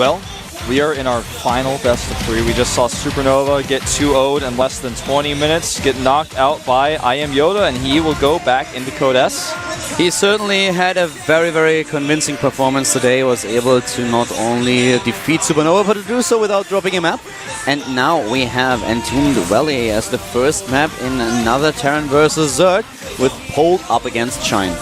Well, we are in our final best of 3. We just saw Supernova get 2-0'd in less than 20 minutes, get knocked out by I Am Yoda, and he will go back into Code S. He certainly had a very, very convincing performance today. Was able to not only defeat Supernova, but to do so without dropping a map. And now we have Entombed Valley as the first map in another Terran versus Zerg, with Polt up against Shine.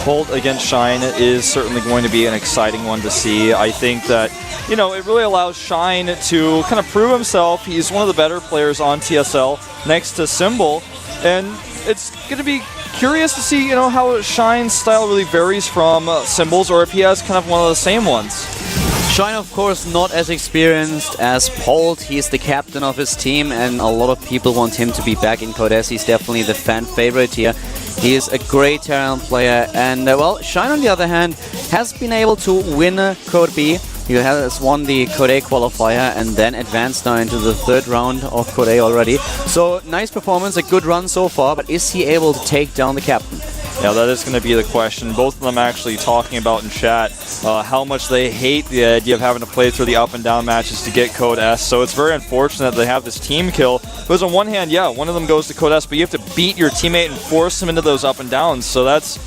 Polt against Shine is certainly going to be an exciting one to see. I think that, you know, it really allows Shine to kind of prove himself. He's one of the better players on TSL next to Symbol, and it's going to be curious to see, you know, how Shine's style really varies from Symbol's, or if he has kind of one of the same ones. Shine, of course, not as experienced as Polt. He's the captain of his team, and a lot of people want him to be back in Code S. He's definitely the fan favorite here. He is a great Terran player, and well, Shine, on the other hand, has been able to win Code B. He has won the Code A qualifier and then advanced now into the 3rd round of Code A already. So, nice performance, a good run so far, but is he able to take down the captain? Yeah, that is going to be the question. Both of them actually talking about in chat how much they hate the idea of having to play through the up and down matches to get Code S. So it's very unfortunate that they have this team kill. Because on one hand, yeah, one of them goes to Code S, but you have to beat your teammate and force him into those up and downs. So that's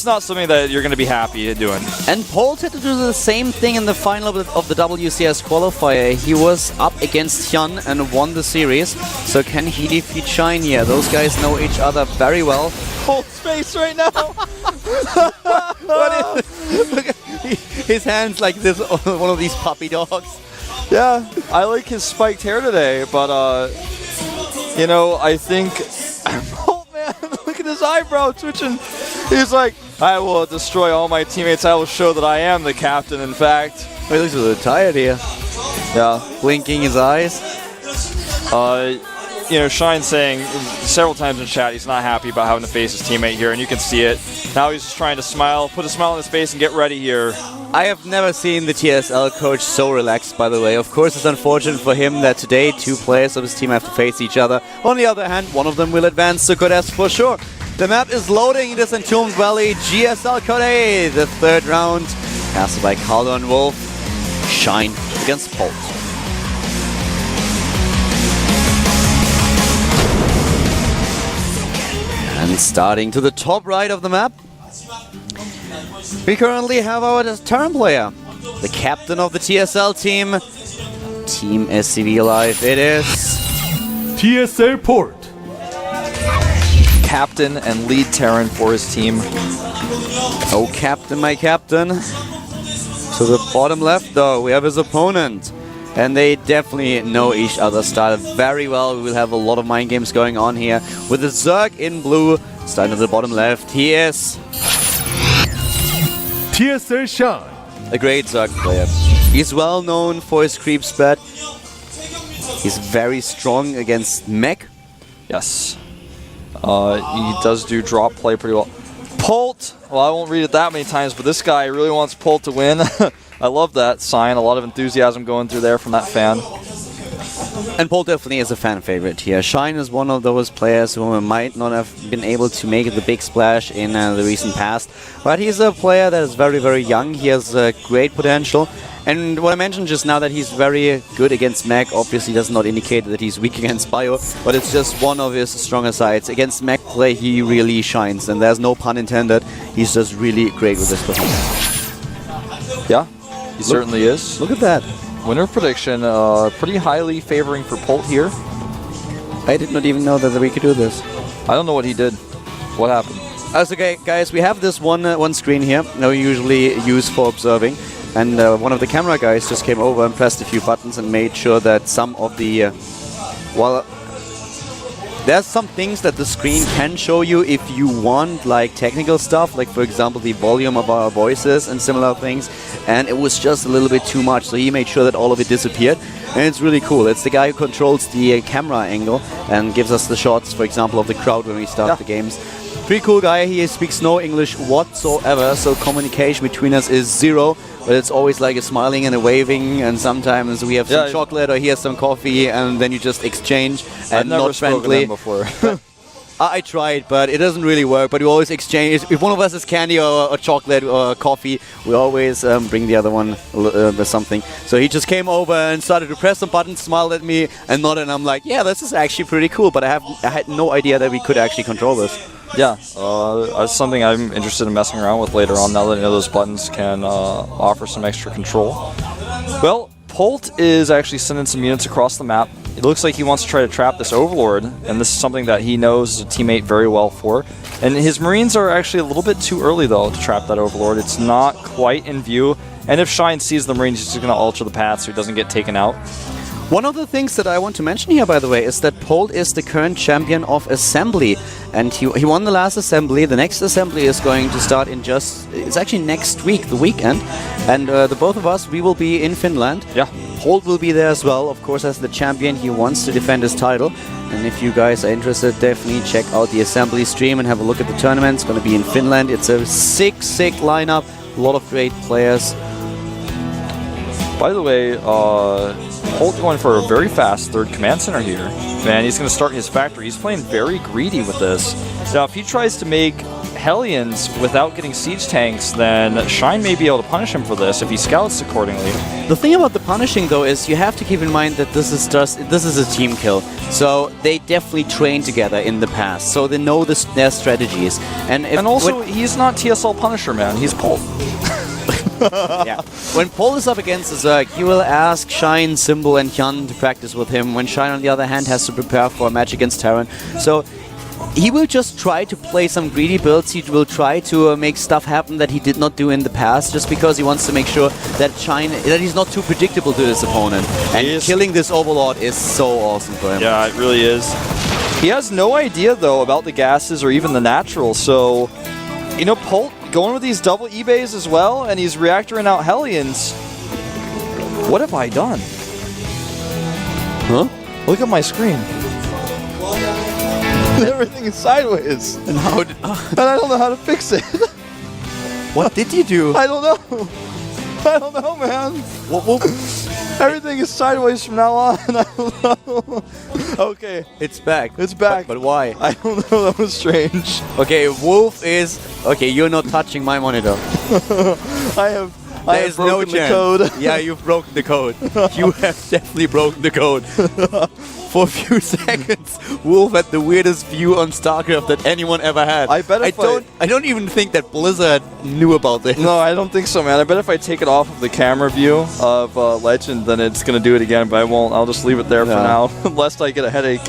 not something that you're going to be happy doing. And Polt had to do the same thing in the final of the WCS qualifier. He was up against Hyun and won the series. So can he defeat Shine here? Those guys know each other very well. Polt's face right now! Look at his hands like this, one of these puppy dogs. Yeah, I like his spiked hair today, but you know, I think Polt, man, look at his eyebrow twitching. He's like, I will destroy all my teammates. I will show that I am the captain, in fact. He looks a little tired here. Yeah. Blinking his eyes. You know, Shine saying several times in chat he's not happy about having to face his teammate here, and you can see it. Now he's just trying to smile, put a smile on his face, and get ready here. I have never seen the TSL coach so relaxed, by the way. Of course, it's unfortunate for him that today 2 players of his team have to face each other. On the other hand, one of them will advance to Code S for sure. The map is loading. This Entombed Valley, GSL Code A, the 3rd round. Casted by Caldo and Wolf. Shine against Polt. And starting to the top right of the map, we currently have our Terran player, the captain of the TSL team, Team SCV Live. It is TSL Port. Captain and lead Terran for his team. Oh, captain, my captain. To the bottom left, though, we have his opponent. And they definitely know each other's style very well. We will have a lot of mind games going on here. With the Zerg in blue, starting at the bottom left, he is TSL Shine. A great Zerg player. He's well known for his creep spread. He's very strong against mech. Yes. He does do drop play pretty well. Polt, well, I won't read it that many times, but this guy really wants Polt to win. I love that sign. A lot of enthusiasm going through there from that fan. And Polt definitely is a fan favorite here. Shine is one of those players who might not have been able to make the big splash in the recent past. But he's a player that is very, very young. He has great potential. And what I mentioned just now, that he's very good against mech, obviously does not indicate that he's weak against bio, but it's just one of his stronger sides. Against mech play, he really shines, and there's no pun intended. He's just really great with this performance. Yeah, he certainly is. Look at that. Winner prediction, pretty highly favoring for Polt here. I did not even know that we could do this. I don't know what he did. What happened? That's okay, guys. We have this one screen here that we usually use for observing. And one of the camera guys just came over and pressed a few buttons and made sure that some of the... well, there's some things that the screen can show you if you want, like technical stuff, like for example the volume of our voices and similar things. And it was just a little bit too much, so he made sure that all of it disappeared. And it's really cool. It's the guy who controls the camera angle and gives us the shots, for example, of the crowd when we start the games. Pretty cool guy. He speaks no English whatsoever, so communication between us is zero. But it's always like a smiling and a waving, and sometimes we have some chocolate or he has some coffee, and then you just exchange and I've never not friendly. Before. I tried, but it doesn't really work. But we always exchange. If one of us has candy or chocolate or coffee, we always bring the other one something. So he just came over and started to press some buttons, smiled at me, and nodded. And I'm like, yeah, this is actually pretty cool. But I had no idea that we could actually control this. Yeah, that's something I'm interested in messing around with later on, now that I know those buttons can offer some extra control. Well, Polt is actually sending some units across the map. It looks like he wants to try to trap this Overlord, and this is something that he knows a teammate very well for. And his Marines are actually a little bit too early, though, to trap that Overlord. It's not quite in view, and if Shine sees the Marines, he's just going to alter the path so he doesn't get taken out. One of the things that I want to mention here, by the way, is that Polt is the current champion of Assembly. And he won the last Assembly. The next Assembly is going to start in it's actually next week, the weekend. And the both of us, we will be in Finland. Yeah. Polt will be there as well, of course, as the champion. He wants to defend his title. And if you guys are interested, definitely check out the Assembly stream and have a look at the tournament. It's going to be in Finland. It's a sick lineup. A lot of great players. By the way, Polt going for a very fast third command center here. Man, he's going to start his factory. He's playing very greedy with this. Now, if he tries to make Hellions without getting siege tanks, then Shine may be able to punish him for this if he scouts accordingly. The thing about the punishing, though, is you have to keep in mind that this is a team kill. So they definitely trained together in the past, so they know their strategies. And also, he's not TSL Punisher, man. He's Polt. Yeah. When Polt is up against Zerg, he will ask Shine, Symbol, and Hyun to practice with him, when Shine, on the other hand, has to prepare for a match against Terran. So he will just try to play some greedy builds. He will try to make stuff happen that he did not do in the past, just because he wants to make sure that he's not too predictable to his opponent. And killing this Overlord is so awesome for him. Yeah, it really is. He has no idea, though, about the gases or even the naturals, so, you know, Polt going with these double eBays as well, and he's reactoring out Hellions. What have I done? Huh? Look at my screen. Everything is sideways. And how and I don't know how to fix it. What did you do? I don't know. I don't know, man. Everything is sideways from now on. I don't know. Okay. It's back. It's back. But why? I don't know. That was strange. Okay, Wolf is... Okay, you're not touching my monitor. I have There's no broken the chance. code. Yeah, you've broken the code. You have definitely broken the code. For a few seconds, Wolf had the weirdest view on StarCraft that anyone ever had. I bet if I don't even think that Blizzard knew about this. No, I don't think so, man. I bet if I take it off of the camera view of Legend, then it's going to do it again, but I won't. I'll just leave it there for now, lest I get a headache.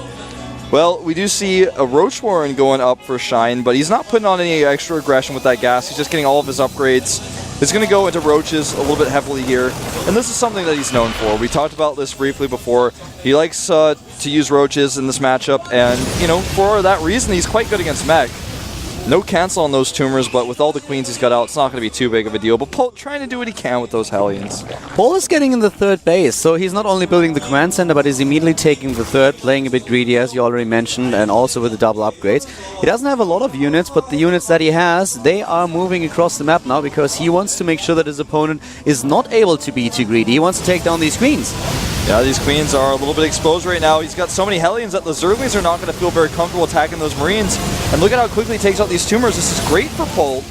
Well, we do see a Roach Warren going up for Shine, but he's not putting on any extra aggression with that gas. He's just getting all of his upgrades. He's going to go into Roaches a little bit heavily here, and this is something that he's known for. We talked about this briefly before. He likes to use Roaches in this matchup, and, you know, for that reason, he's quite good against Mech. No cancel on those tumors, but with all the queens he's got out, it's not going to be too big of a deal. But Polt trying to do what he can with those Hellions. Polt is getting in the third base, so he's not only building the command center, but he's immediately taking the third, playing a bit greedy, as you already mentioned, and also with the double upgrades. He doesn't have a lot of units, but the units that he has, they are moving across the map now, because he wants to make sure that his opponent is not able to be too greedy. He wants to take down these queens. Yeah, these queens are a little bit exposed right now. He's got so many Hellions that the Zerglings are not going to feel very comfortable attacking those Marines. And look at how quickly he takes out these tumors. This is great for Polt.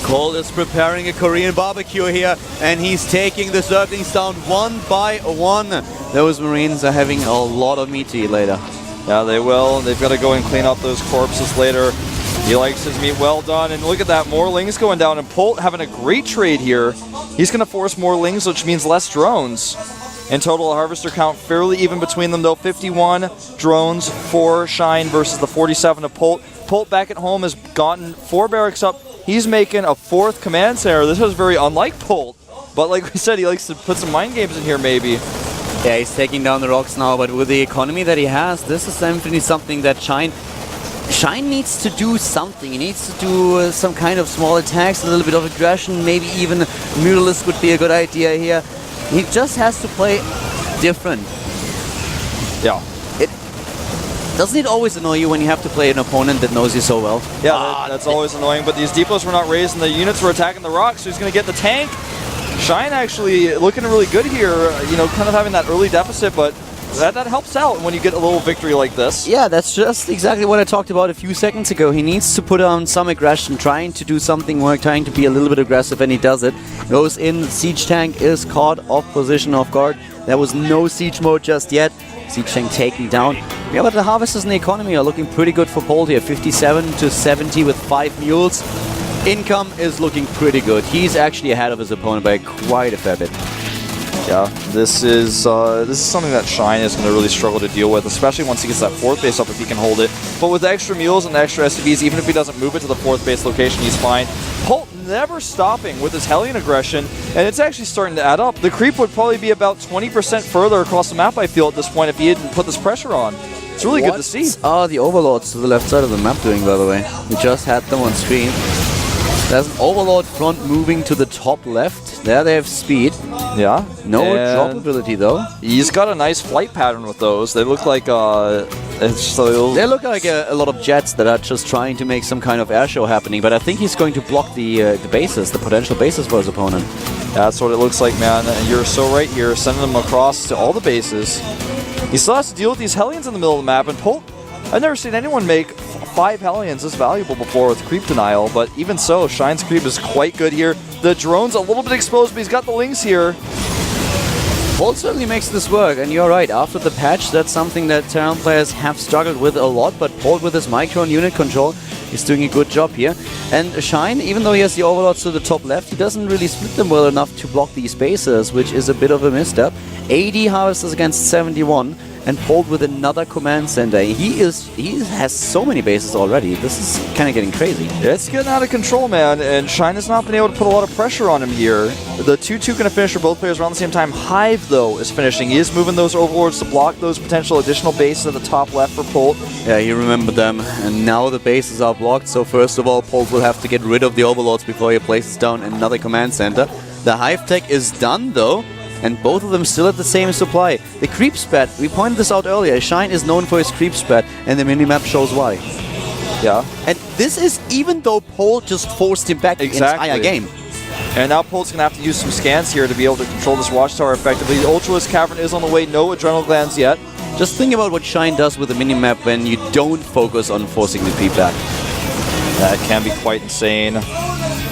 Cole is preparing a Korean barbecue here, and he's taking the Zerglings down one by one. Those Marines are having a lot of meat to eat later. Yeah, they will. They've got to go and clean up those corpses later. He likes his meat well done. And look at that, more Lings going down. And Polt having a great trade here. He's going to force more Lings, which means less drones. In total, Harvester count fairly even between them, though. 51 drones for Shine versus the 47 of Polt. Polt back at home has gotten 4 barracks up. He's making a 4th command center. This was very unlike Polt. But like we said, he likes to put some mind games in here, maybe. Yeah, he's taking down the rocks now, but with the economy that he has, this is definitely something that Shine needs to do something. He needs to do some kind of small attacks, a little bit of aggression, maybe even Mutalisk would be a good idea here. He just has to play different. Yeah. Doesn't it always annoy you when you have to play an opponent that knows you so well? Yeah, that's always annoying, but these depots were not raised and the units were attacking the rocks, so he's going to get the tank. Shine actually looking really good here, you know, kind of having that early deficit, but that helps out when you get a little victory like this. Yeah, that's just exactly what I talked about a few seconds ago. He needs to put on some aggression, trying to do something more, trying to be a little bit aggressive, and he does it. Goes in, siege tank is caught off position, off guard. There was no siege mode just yet. Siege tank taken down. Yeah, but the harvesters in the economy are looking pretty good for Polt here. 57 to 70 with 5 mules. Income is looking pretty good. He's actually ahead of his opponent by quite a fair bit. Yeah, this is something that Shine is going to really struggle to deal with, especially once he gets that 4th base up if he can hold it. But with the extra mules and the extra SCVs, even if he doesn't move it to the 4th base location, he's fine. Polt never stopping with his Hellion aggression, and it's actually starting to add up. The creep would probably be about 20% further across the map, I feel, at this point if he hadn't put this pressure on. It's really good to see. What are the overlords to the left side of the map doing, by the way? We just had them on screen. There's an overlord front moving to the top left. There they have speed. Yeah. No drop ability though. He's got a nice flight pattern with those. They look like they look like a lot of jets that are just trying to make some kind of air show happening. But I think he's going to block the bases, the potential bases for his opponent. That's what it looks like, man. And you're so right here, sending them across to all the bases. He still has to deal with these Hellions in the middle of the map, and Polt, I've never seen anyone make 5 Hellions this valuable before with creep denial, but even so, Shine's creep is quite good here. The drone's a little bit exposed, but he's got the Lings here. Polt certainly makes this work, and you're right, after the patch, that's something that Terran players have struggled with a lot, but Polt with his micro and unit control is doing a good job here. And Shine, even though he has the overlords to the top left, he doesn't really split them well enough to block these bases, which is a bit of a misstep. 80 harvesters against 71. And Polt with another command center. He has so many bases already. This is kind of getting crazy. It's getting out of control, man, and Shine has not been able to put a lot of pressure on him here. The 2-2 going to finish for both players around the same time. Hive, though, is finishing. He is moving those overlords to block those potential additional bases at the top left for Polt. Yeah, he remembered them, and now the bases are blocked. So first of all, Polt will have to get rid of the overlords before he places down another command center. The Hive tech is done, though. And both of them still at the same supply. The creep spat, we pointed this out earlier, Shine is known for his creep spat, and the minimap shows why. Yeah. And this is even though Polt just forced him back the entire game. And now Polt's going to have to use some scans here to be able to control this watchtower effectively. The Ultralisk Cavern is on the way, no adrenal glands yet. Just think about what Shine does with the minimap when you don't focus on forcing the creep back. That can be quite insane.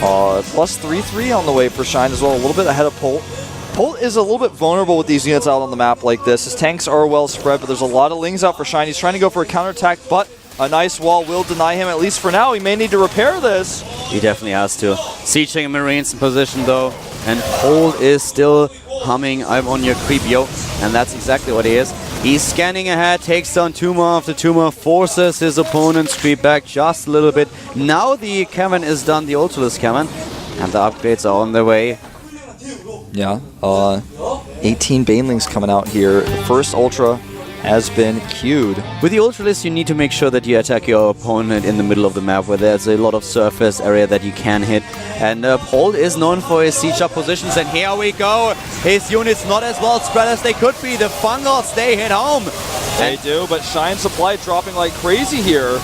Plus 3-3 on the way for Shine as well, a little bit ahead of Polt. Polt is a little bit vulnerable with these units out on the map like this. His tanks are well spread, but there's a lot of Lings out for Shine. He's trying to go for a counterattack, but a nice wall will deny him, at least for now. He may need to repair this. He definitely has to. Sieging Marines in position, though, and Polt is still humming, I'm on your creep, yo. And that's exactly what he is. He's scanning ahead, takes down Tumor after Tumor, forces his opponent's creep back just a little bit. Now the cavern is done, the Ultralisk Cavern, and the upgrades are on their way. Yeah, 18 Banelings coming out here. The first Ultra has been queued. With the Ultralisk, you need to make sure that you attack your opponent in the middle of the map where there's a lot of surface area that you can hit. And Polt is known for his siege up positions, and here we go. His units not as well spread as they could be. The Fungals, they hit home. They do, but Shine supply dropping like crazy here.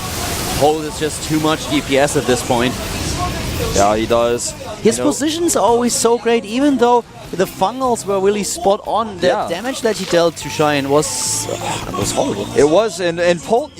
Polt is just too much DPS at this point. Yeah, he does. His positions are always so great, even though the Fungals were really spot on. The damage that he dealt to Shine was horrible. It was, and Polt,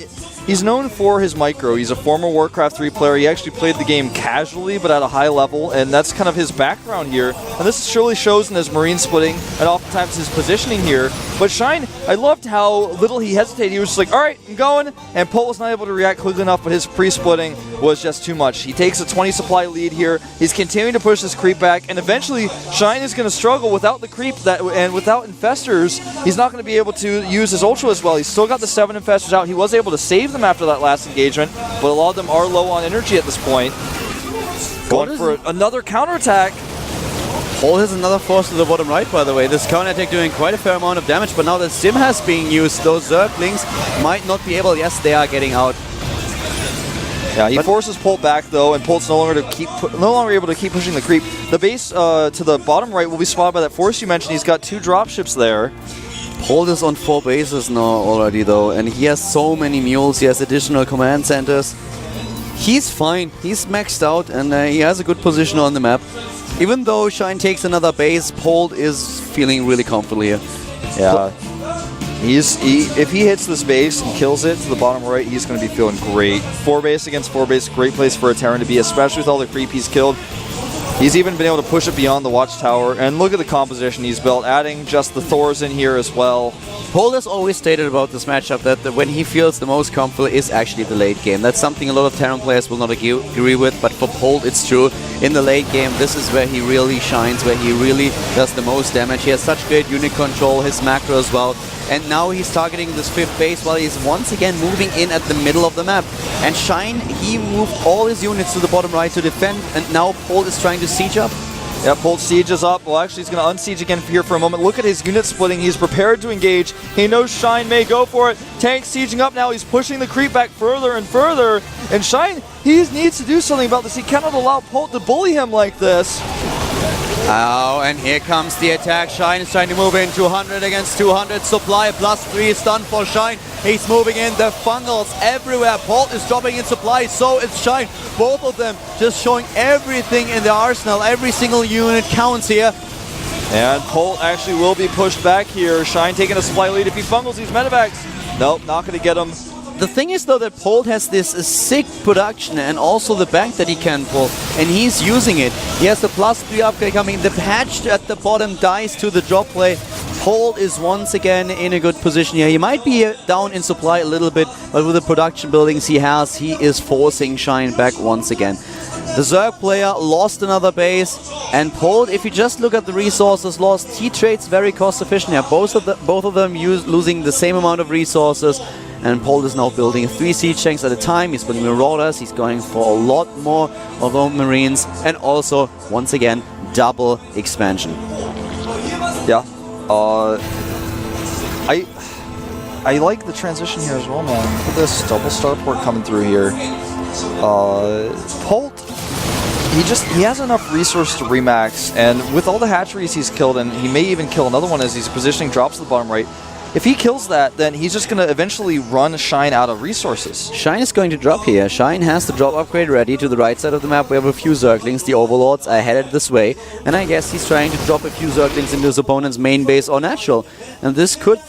he's known for his micro. He's a former Warcraft 3 player. He actually played the game casually, but at a high level, and that's kind of his background here. And this surely shows in his Marine splitting, and oftentimes his positioning here. But Shine, I loved how little he hesitated. He was just like, all right, I'm going. And Polt was not able to react quickly enough, but his pre-splitting was just too much. He takes a 20 supply lead here. He's continuing to push this creep back, and eventually Shine is going to struggle without the creep and without infestors. He's not going to be able to use his Ultra as well. He's still got the 7 infestors out. He was able to save them after that last engagement, but a lot of them are low on energy at this point. Going for another counterattack. Polt has another force to the bottom right, by the way. This counterattack doing quite a fair amount of damage, but now that Sim has been used, those Zerglings might not be able. Yes, they are getting out. Yeah, he forces Polt back though, and Polt's no longer able to keep pushing the creep. The base to the bottom right will be spotted by that force you mentioned. He's got 2 dropships there. Polt is on 4 bases now already though, and he has so many mules. He has additional command centers. He's fine. He's maxed out, and he has a good position on the map. Even though Shine takes another base, Polt is feeling really comfortable here. Yeah. If he hits this base and kills it to the bottom right, he's going to be feeling great. 4 base against 4 base, great place for a Terran to be, especially with all the creep he's killed. He's even been able to push it beyond the watchtower, and look at the composition he's built, adding just the Thors in here as well. Polt has always stated about this matchup that when he feels the most comfortable is actually the late game. That's something a lot of Terran players will not agree with, but for Polt it's true. In the late game, this is where he really shines, where he really does the most damage. He has such great unit control, his macro as well. And now he's targeting this 5th base while he's once again moving in at the middle of the map. And Shine, he moved all his units to the bottom right to defend, and now Polt is trying to siege up. Yeah, Polt sieges up. Well, actually, he's going to unsiege again here for a moment. Look at his unit splitting. He's prepared to engage. He knows Shine may go for it. Tank sieging up now. He's pushing the creep back further and further. And Shine, he needs to do something about this. He cannot allow Polt to bully him like this. Oh, and here comes the attack. Shine is trying to move in. 200 against 200. Supply +3 stun for Shine. He's moving in. The fungals everywhere. Polt is dropping in supply. So is Shine. Both of them just showing everything in the arsenal. Every single unit counts here. And Polt actually will be pushed back here. Shine taking a supply lead. If he fungals these medevacs, nope, not going to get him. The thing is though that Polt has this sick production and also the bank that he can pull, and he's using it. He has the +3 upgrade coming. The patch at the bottom dies to the drop play. Polt is once again in a good position here. He might be down in supply a little bit, but with the production buildings he has, he is forcing Shine back once again. The Zerg player lost another base, and Polt, if you just look at the resources lost, he trades very cost efficient here. Both of them losing the same amount of resources. And Polt is now building 3 siege tanks at a time. He's building Marauders. He's going for a lot more of those Marines. And also, once again, double expansion. Yeah. I like the transition here as well, man. Look at this double starport coming through here. Polt, he has enough resource to remax. And with all the hatcheries he's killed, and he may even kill another one as he's positioning drops to the bottom right. If he kills that, then he's just going to eventually run Shine out of resources. Shine is going to drop here. Shine has the drop upgrade ready to the right side of the map. We have a few Zerglings. The Overlords are headed this way. And I guess he's trying to drop a few Zerglings into his opponent's main base or natural. And this could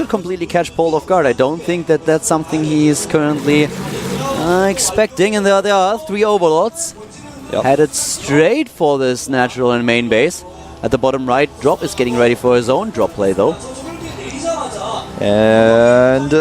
completely catch Polt off guard. I don't think that that's something he is currently expecting. And there are 3 Overlords headed straight for this natural and main base. At the bottom right, Drop is getting ready for his own drop play though. And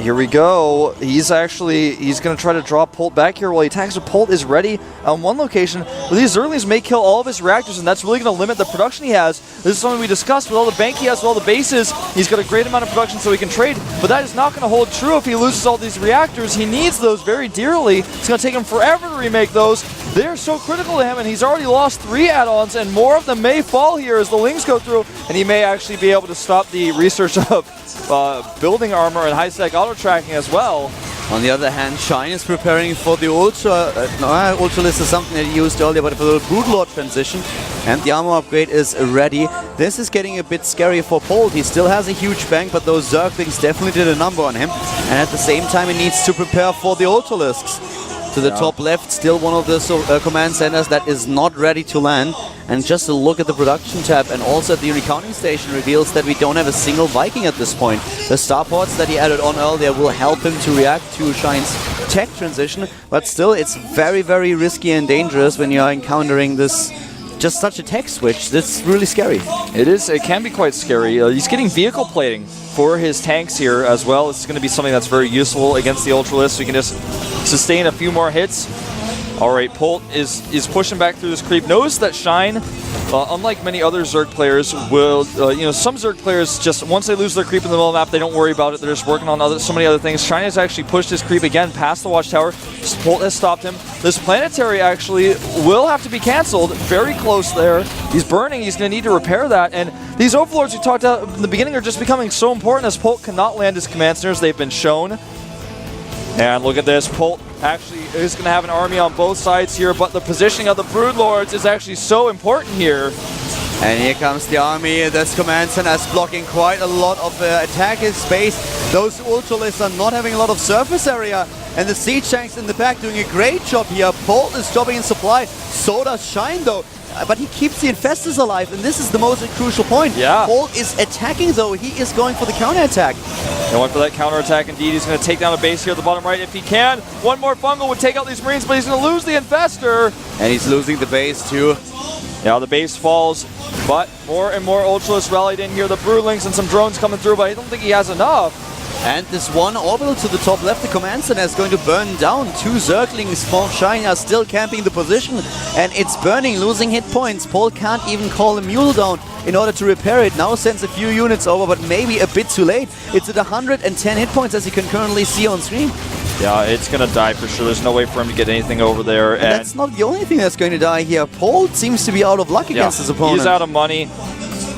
here we go. He's going to try to draw Polt back here while he attacks. Polt is ready on one location. But these Zerglings may kill all of his reactors, and that's really going to limit the production he has. This is something we discussed with all the bank he has, with all the bases. He's got a great amount of production so he can trade, but that is not going to hold true if he loses all these reactors. He needs those very dearly. It's going to take him forever to remake those. They're so critical to him, and he's already lost 3 add-ons, and more of them may fall here as the Lings go through, and he may actually be able to stop the research of building armor and high-sec auto-tracking as well. On the other hand, Shine is preparing for the Ultralist is something that he used earlier, but for the Broodlord transition, and the armor upgrade is ready. This is getting a bit scary for Polt. He still has a huge bank, but those Zerglings definitely did a number on him, and at the same time he needs to prepare for the Ultralisks. To the top left, still one of the command centers that is not ready to land. And just a look at the production tab and also at the recounting station reveals that we don't have a single Viking at this point. The starports that he added on earlier will help him to react to Shine's tech transition, but still it's very, very risky and dangerous when you are encountering this just such a tech switch. That's really scary. It is. It can be quite scary. He's getting vehicle plating for his tanks here as well. It's going to be something that's very useful against the Ultralist. So you can just sustain a few more hits. All right, Polt is pushing back through this creep. Notice that Shine, unlike many other Zerg players, will some Zerg players just once they lose their creep in the middle of the map, they don't worry about it. They're just working on so many other things. Shine has actually pushed his creep again past the watchtower. Polt has stopped him. This planetary actually will have to be canceled. Very close there. He's burning. He's going to need to repair that. And these Overlords we talked about in the beginning are just becoming so important as Polt cannot land his command centers. They've been shown. And look at this, Polt actually is going to have an army on both sides here, but the positioning of the Broodlords is actually so important here. And here comes the army. This command center is blocking quite a lot of attack in space. Those Ultralists are not having a lot of surface area. And the siege tanks in the back doing a great job here. Polt is dropping in supply. So does Shine though. but he keeps the Infestors alive, and this is the most crucial point. Yeah. Polt is attacking, though. He is going for the counterattack. He went for that counterattack indeed. He's going to take down a base here at the bottom right if he can. One more fungal would take out these Marines, but he's going to lose the Infestor. And he's losing the base, too. Yeah, the base falls, but more and more Ultralists rallied in here. The Broodlings and some drones coming through, but I don't think he has enough. And this one orbital to the top left, the command center, is going to burn down. 2 Zerglings for Shine are still camping the position, and it's burning, losing hit points. Polt can't even call a mule down in order to repair it. Now sends a few units over, but maybe a bit too late. It's at 110 hit points, as you can currently see on screen. Yeah, it's going to die for sure. There's no way for him to get anything over there. And that's not the only thing that's going to die here. Polt seems to be out of luck against his opponent. He's out of money.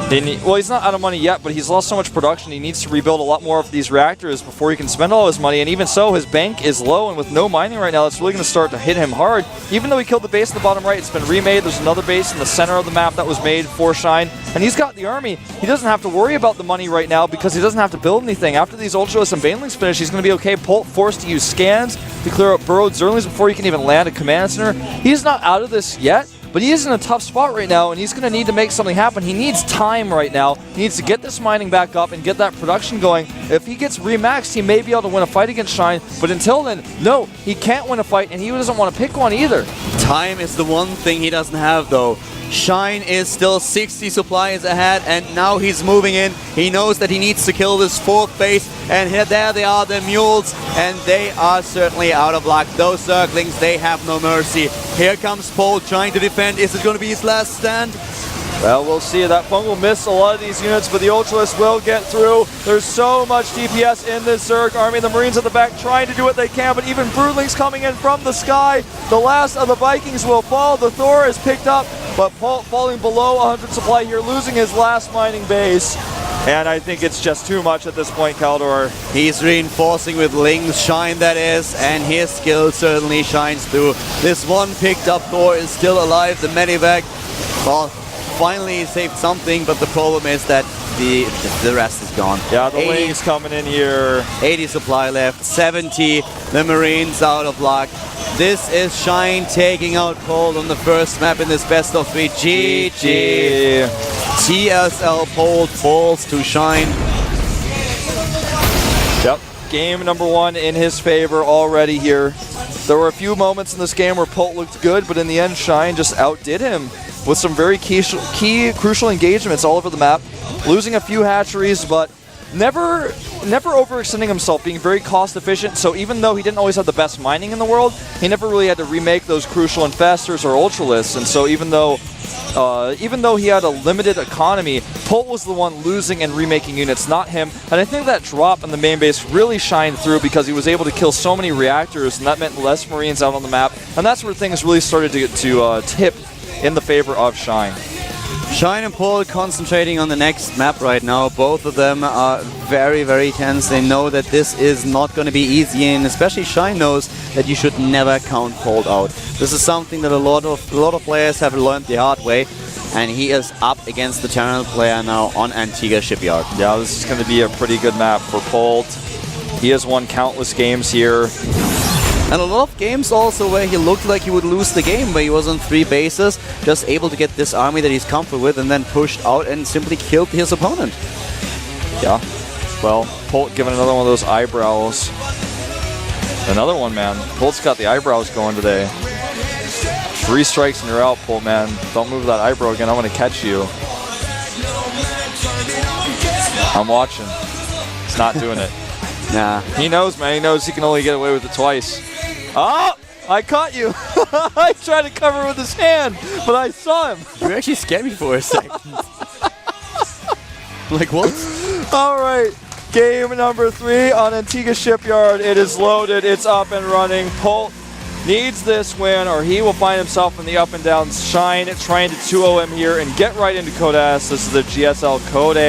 Well, he's not out of money yet, but he's lost so much production. He needs to rebuild a lot more of these reactors before he can spend all his money. And even so, his bank is low, and with no mining right now, it's really going to start to hit him hard. Even though he killed the base in the bottom right, it's been remade. There's another base in the center of the map that was made for Shine. And he's got the army. He doesn't have to worry about the money right now because he doesn't have to build anything. After these Ultralists and Banelings finish, he's going to be okay. Polt forced to use scans to clear up burrowed Zerglings before he can even land a command center. He's not out of this yet. But he is in a tough spot right now, and he's going to need to make something happen. He needs time right now. He needs to get this mining back up and get that production going. If he gets remaxed, he may be able to win a fight against Shine. But until then, no, he can't win a fight, and he doesn't want to pick one either. Time is the one thing he doesn't have, though. Shine is still 60 supplies ahead, and now he's moving in. He knows that he needs to kill this 4th base, and here, there they are, the mules, and they are certainly out of luck. Those Zerglings, they have no mercy. Here comes Polt trying to defend. Is it going to be his last stand? Well, we'll see. That Fung will miss a lot of these units, but the Ultralists will get through. There's so much DPS in this Zerg army. The Marines at the back trying to do what they can, but even Broodlings coming in from the sky. The last of the Vikings will fall. The Thor is picked up, but Polt falling below 100 supply here, losing his last mining base. And I think it's just too much at this point, Kaldor. He's reinforcing with Lings, Shine that is, and his skill certainly shines through. This one picked up Thor is still alive. The medivac, well, finally he saved something, but the problem is that the rest is gone. Yeah, the Lings coming in here. 80 supply left, 70. The Marines out of luck. This is Shine taking out Polt on the first map in this best of 3. GG. GSL Polt falls to Shine. Yep. Game number 1 in his favor already here. There were a few moments in this game where Polt looked good, but in the end, Shine just outdid him with some very key crucial engagements all over the map. Losing a few hatcheries, but never overextending himself, being very cost efficient. So even though he didn't always have the best mining in the world, he never really had to remake those crucial Infestors or Ultralists. And so even though he had a limited economy, Polt was the one losing and remaking units, not him. And I think that drop in the main base really shined through because he was able to kill so many reactors, and that meant less Marines out on the map. And that's where things really started to tip in the favor of Shine. Shine and Polt concentrating on the next map right now. Both of them are very, very tense. They know that this is not going to be easy, and especially Shine knows that you should never count Polt out. This is something that a lot of players have learned the hard way, and he is up against the Terminal player now on Antigua Shipyard. Yeah, this is going to be a pretty good map for Polt. He has won countless games here. And a lot of games also where he looked like he would lose the game, where he was on 3 bases, just able to get this army that he's comfortable with, and then pushed out and simply killed his opponent. Yeah. Well, Polt giving another one of those eyebrows. Another one, man. Polt's got the eyebrows going today. 3 strikes and you're out, Polt, man. Don't move that eyebrow again. I'm going to catch you. I'm watching. He's not doing it. Nah. He knows, man. He knows he can only get away with it twice. Oh! I caught you. I tried to cover with his hand, but I saw him. You actually scared me for a second. Like, what? All right. Game number 3 on Antigua Shipyard. It is loaded. It's up and running. Polt needs this win, or he will find himself in the up and down. Shine trying to 2-0 him here and get right into Code S. This is the GSL Code A.